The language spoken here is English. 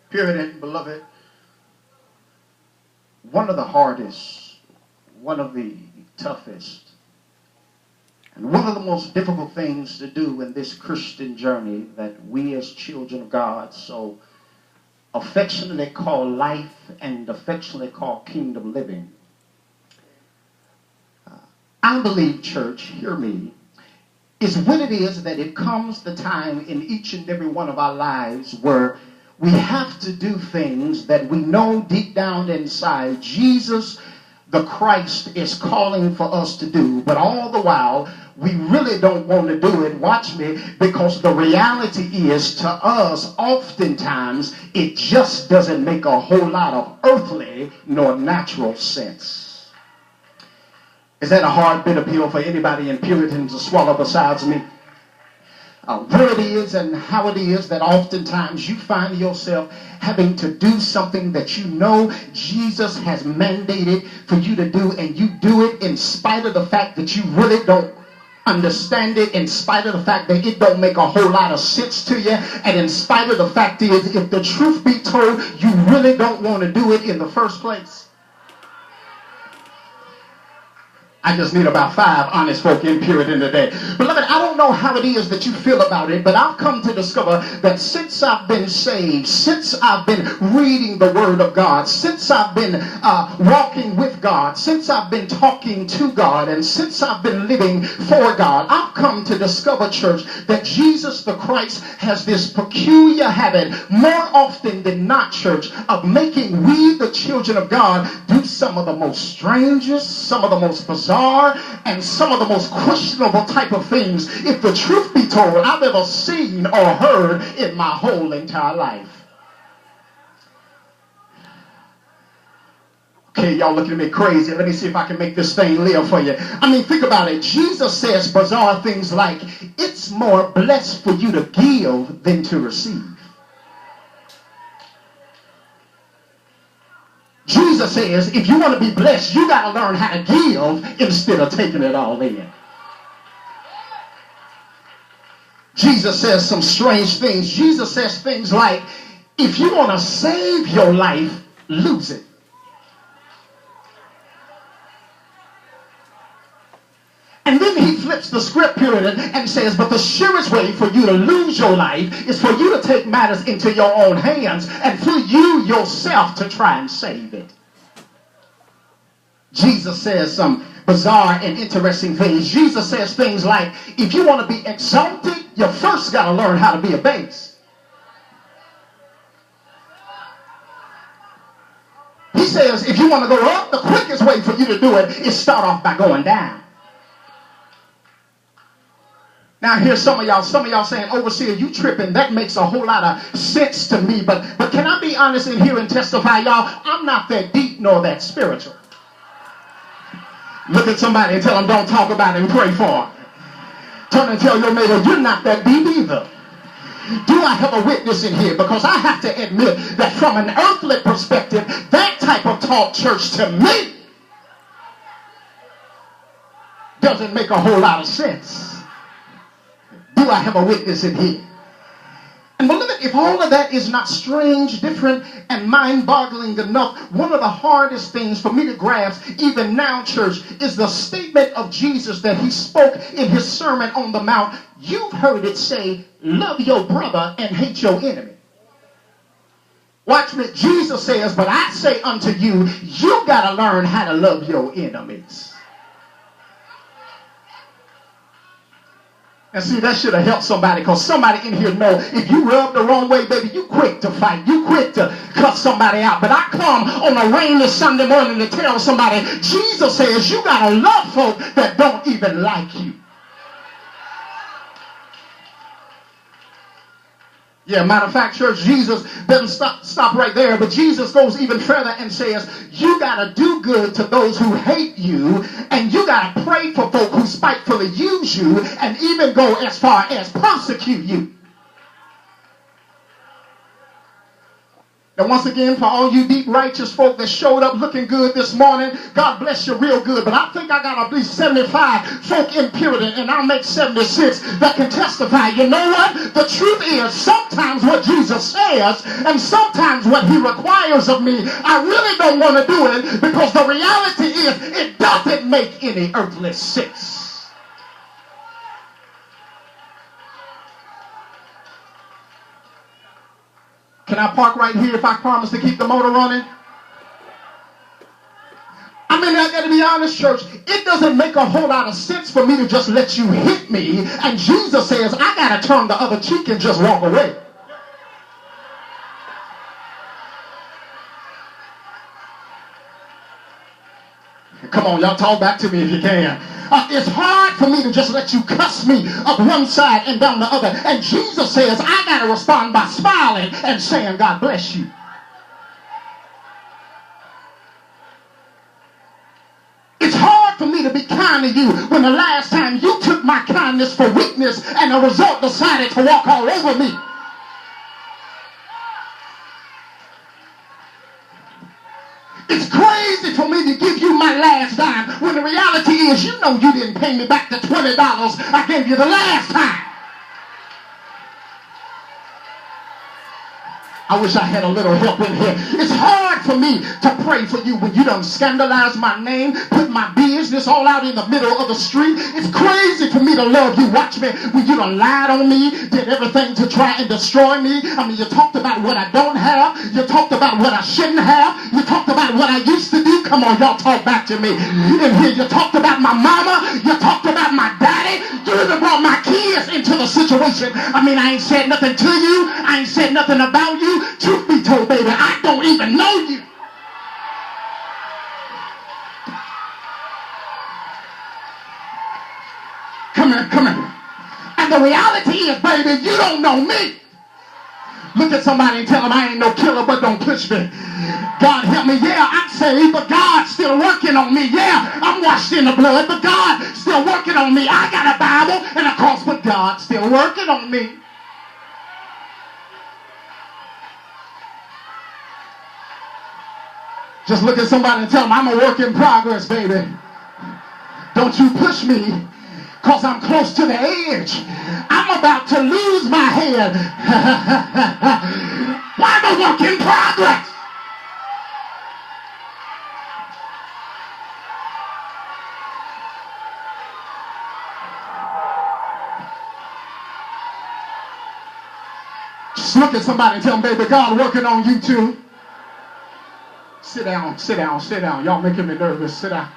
Puritan, beloved, one of the hardest, one of the toughest, and one of the most difficult things to do in this Christian journey that we as children of God so affectionately call life and affectionately call kingdom living. I believe, church, hear me, is when it is that it comes the time in each and every one of our lives where we have to do things that we know deep down inside Jesus, the Christ, is calling for us to do. But all the while, we really don't want to do it, watch me, because the reality is to us, oftentimes, it just doesn't make a whole lot of earthly nor natural sense. Is that a hard bitter pill for anybody in Puritan to swallow besides me? Where it is and how it is that oftentimes you find yourself having to do something that you know Jesus has mandated for you to do, and you do it in spite of the fact that you really don't understand it, in spite of the fact that it don't make a whole lot of sense to you, and in spite of the fact is, if the truth be told, you really don't want to do it in the first place. I just need about 5 honest folk in Puritan today. Beloved, I don't know how it is that you feel about it, but I've come to discover that since I've been saved, since I've been reading the Word of God, since I've been walking with God, since I've been talking to God, and since I've been living for God, I've come to discover, church, that Jesus the Christ has this peculiar habit, more often than not, church, of making we, the children of God, do some of the most strangest, some of the most bizarre, and some of the most questionable type of things, if the truth be told, I've ever seen or heard in my whole entire life. Okay, y'all looking at me crazy. Let me see if I can make this thing live for you. I mean, think about it. Jesus says bizarre things like, it's more blessed for you to give than to receive. Jesus says, if you want to be blessed, you got to learn how to give instead of taking it all in. Jesus says some strange things. Jesus says things like, if you want to save your life, lose it. And then he flips the script, Puritan, and says, but the surest way for you to lose your life is for you to take matters into your own hands and for you yourself to try and save it. Jesus says some bizarre and interesting things. Jesus says things like, if you want to be exalted, you first got to learn how to be a base. He says, if you want to go up, the quickest way for you to do it is start off by going down. Now here's some of y'all saying, overseer, you tripping. That makes a whole lot of sense to me. But can I be honest in here and testify, y'all? I'm not that deep nor that spiritual. Look at somebody and tell them, don't talk about it and pray for them. Turn and tell your neighbor, you're not that deep either. Do I have a witness in here? Because I have to admit that from an earthly perspective, that type of talk, church, to me doesn't make a whole lot of sense. Do I have a witness in here? And beloved, if all of that is not strange, different, and mind-boggling enough, one of the hardest things for me to grasp, even now, church, is the statement of Jesus that he spoke in his Sermon on the Mount. You've heard it say, love your brother and hate your enemy. Watch me. Jesus says, but I say unto you, you got to learn how to love your enemies. And see, that should have helped somebody, because somebody in here know if you rub the wrong way, baby, you quick to fight. You quick to cut somebody out. But I come on a rainy Sunday morning to tell somebody, Jesus says you got to love folk that don't even like you. Yeah, matter of fact, church, Jesus doesn't stop right there, but Jesus goes even further and says, you got to do good to those who hate you, and you got to pray for folk who spitefully use you, and even go as far as persecute you. Now, once again, for all you deep righteous folk that showed up looking good this morning, God bless you real good. But I think I got at least 75 folk in Puritan, and I'll make 76 that can testify. You know what? The truth is, sometimes what Jesus says and sometimes what he requires of me, I really don't want to do it, because the reality is it doesn't make any earthly sense. Can I park right here if I promise to keep the motor running? I mean, I got to be honest, church. It doesn't make a whole lot of sense for me to just let you hit me. And Jesus says, I got to turn the other cheek and just walk away. Come on, y'all, talk back to me if you can. It's hard for me to just let you cuss me up one side and down the other. And Jesus says, I got to respond by smiling and saying, God bless you. It's hard for me to be kind to you when the last time you took my kindness for weakness and the result decided to walk all over me. It's crazy for me to give you my last dime when the reality is, you know, you didn't pay me back the $20 I gave you the last time. I wish I had a little help in here. It's hard for me to pray for you when you done scandalized my name, put my business all out in the middle of the street. It's crazy for me to love you. Watch me, when you done lied on me, did everything to try and destroy me. I mean, you talked about what I don't have. You talked about what I shouldn't have. You talked about what I used to do. Come on, y'all, talk back to me. In here, you talked about my mama. You talked about my daddy. You even brought my kids into the situation. I mean, I ain't said nothing to you. I ain't said nothing about you. Truth be told, baby, I don't even know you. Come here, come here. And the reality is, baby, you don't know me. Look at somebody and tell them, I ain't no killer, but don't push me. God help me. Yeah, I'm saved, but God's still working on me. Yeah, I'm washed in the blood, but God's still working on me. I got a Bible and a cross, but God's still working on me. Just look at somebody and tell them, I'm a work in progress, baby. Don't you push me, because I'm close to the edge. I'm about to lose my head. I'm a work in progress. Just look at somebody and tell them, baby, God working on you too. Sit down, sit down, sit down. Y'all making me nervous. Sit down.